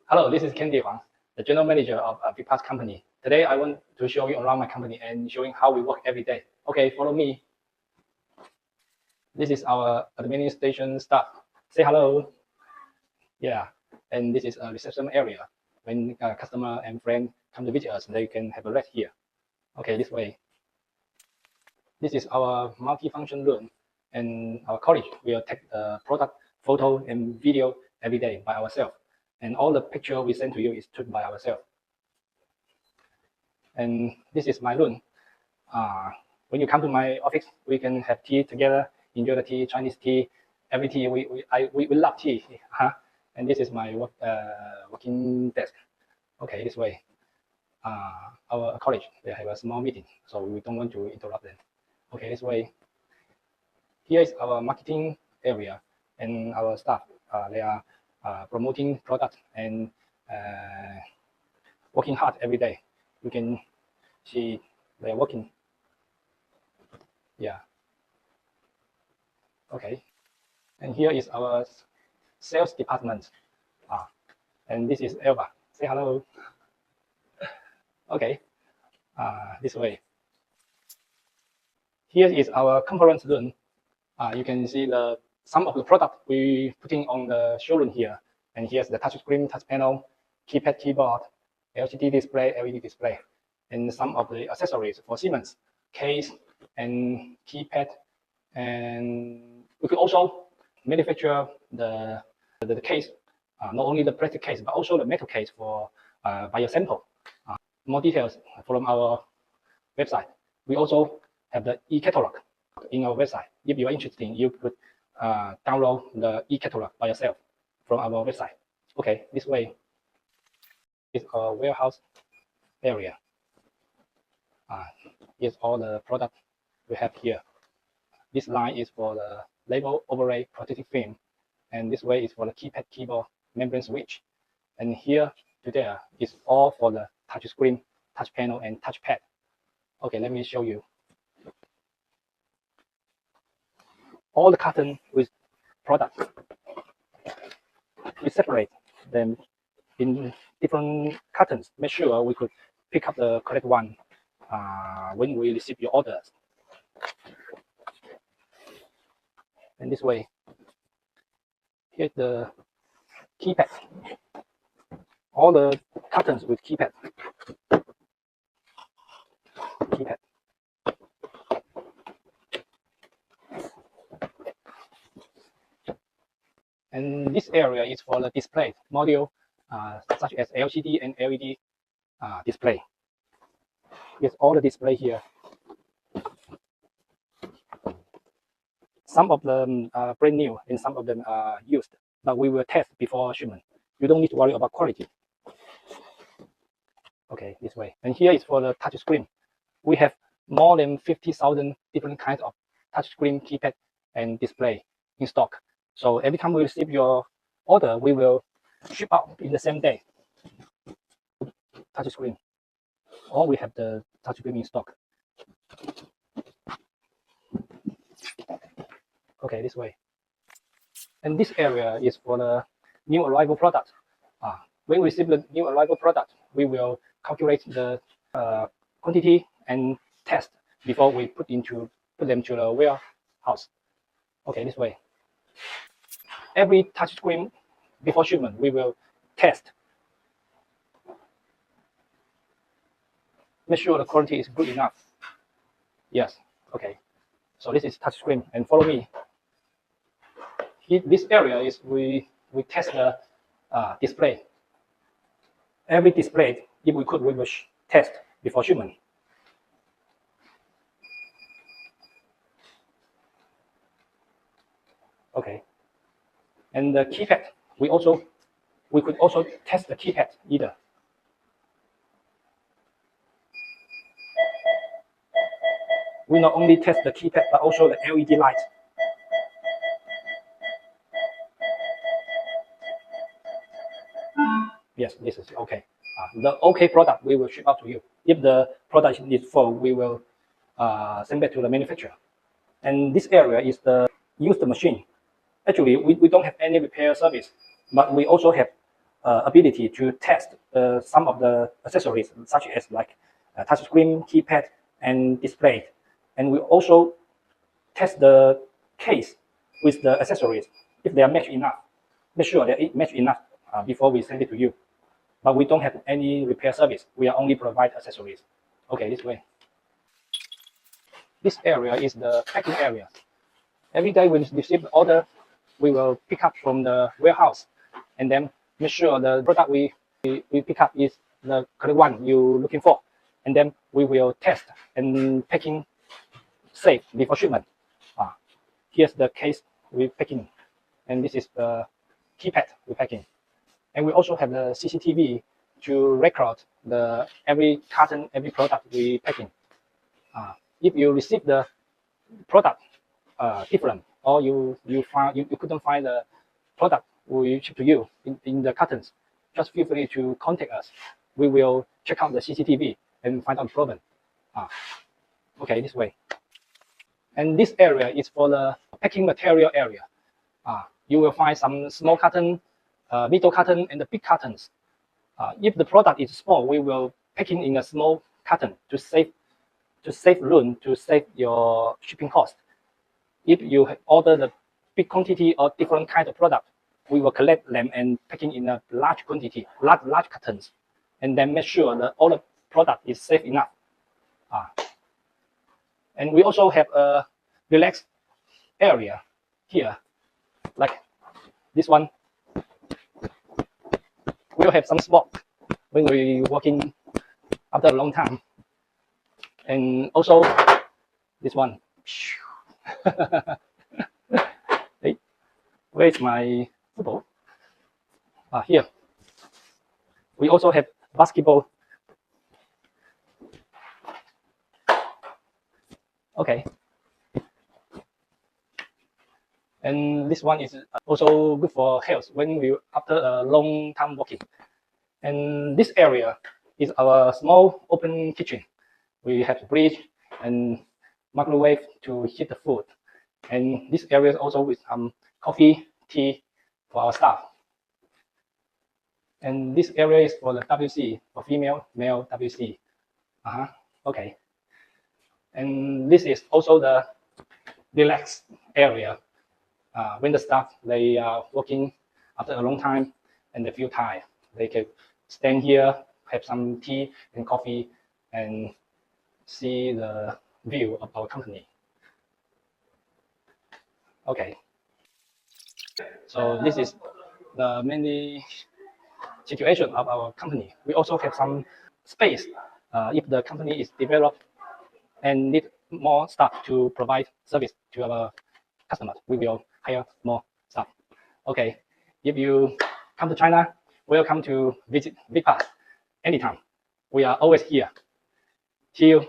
Hello, this is Candy Huang, the general manager of VICPAS company. Today, I want to show you around my company and showing how we work every day. Okay, follow me. This is our administration staff. Say hello. Yeah, and this is a reception area. When customer and friend come to visit us, they can have a rest here. Okay, this way. This is our multi-function room, and our college will take the product, photo, and video every day by ourselves. And all the picture we send to you is taken by ourselves. And this is my room. When you come to my office, we can have tea together, enjoy the tea, Chinese tea, every tea. We love tea. Huh? And this is my working desk. Okay, this way. Our college, they have a small meeting, so we don't want to interrupt them. Okay, this way. Here is our marketing area, and our staff, they are promoting products and working hard every day. You can see they're working. Yeah. Okay. And here is our sales department. And this is Elva. Say hello. Okay. This way. Here is our conference room. You can see some of the product we putting on the showroom here. And here's the touch screen, touch panel, keypad, keyboard, LCD display, LED display, and some of the accessories for Siemens, case and keypad. And we could also manufacture the case, not only the plastic case, but also the metal case for biosample. More details from our website. We also have the e-catalog in our website. If you are interested, you could download the e-catalog by yourself from our website. Okay, this way is our warehouse area. Here's all the product we have here. This line is for the label overlay protective film, and this way is for the keypad, keyboard, membrane switch. And here to there is all for the touch screen, touch panel, and touchpad. Okay, let me show you. All the carton with products, we separate them in different cartons. Make sure we could pick up the correct one when we receive your orders. And this way, here's the keypad. All the cartons with keypad. And this area is for the display module, such as LCD and LED display. Here's all the display here. Some of them are brand new and some of them are used, but we will test before shipment. You don't need to worry about quality. Okay, this way. And here is for the touch screen. We have more than 50,000 different kinds of touch screen, keypad, and display in stock. So every time we receive your order, we will ship out in the same day. Touch screen. Or we have the touch screen in stock. Okay, this way. And this area is for the new arrival product. When we receive the new arrival product, we will calculate the quantity and test before we put them to the warehouse. Okay, this way. Every touch screen before shipment, we will test. Make sure the quality is good enough. Yes, okay. So this is touch screen, and follow me. This area is we test the display. Every display, if we could, we will test before shipment. Okay. And the keypad, we could also test the keypad either. We not only test the keypad, but also the LED light. Yes, this is okay. The okay product we will ship out to you. If the product is full, we will send back to the manufacturer. And this area is the used machine. Actually, we don't have any repair service, but we also have ability to test some of the accessories, such as like touchscreen, keypad, and display. And we also test the case with the accessories. If they are matched enough, make sure that it match enough before we send it to you. But we don't have any repair service. We are only provide accessories. Okay, this way. This area is the packing area. Every day when we receive the order, we will pick up from the warehouse and then make sure the product we pick up is the correct one you're looking for. And then we will test and packing safe before shipment. Here's the case we're packing, and this is the keypad we're packing. And we also have the CCTV to record every carton, every product we packing. If you receive the product different, or you couldn't find the product we ship to you in the cartons, just feel free to contact us. We will check out the CCTV and find out the problem. Okay, this way. And this area is for the packing material area. You will find some small carton, middle carton, and the big cartons. If the product is small, we will pack it in a small carton to save room, to save your shipping cost. If you order the big quantity or different kind of product, we will collect them and pack it in a large quantity, large cartons, and then make sure that all the product is safe enough. And we also have a relaxed area here, like this one. We'll have some spot when we're working after a long time. And also this one. Hey, where's my football? Here. We also have basketball. Okay. And this one is also good for health when we after a long time walking. And this area is our small open kitchen. We have fridge and microwave to heat the food. And this area is also with coffee, tea for our staff. And this area is for the WC, for female, male WC. Okay. And this is also the relaxed area. When the staff, they are working after a long time and they feel tired, they can stand here, have some tea and coffee, and see the view of our company. Okay. So this is the mainly situation of our company. We also have some space. If the company is developed and need more staff to provide service to our customers, we will hire more staff. Okay, if you come to China, welcome to visit VICPAS anytime. We are always here. See you.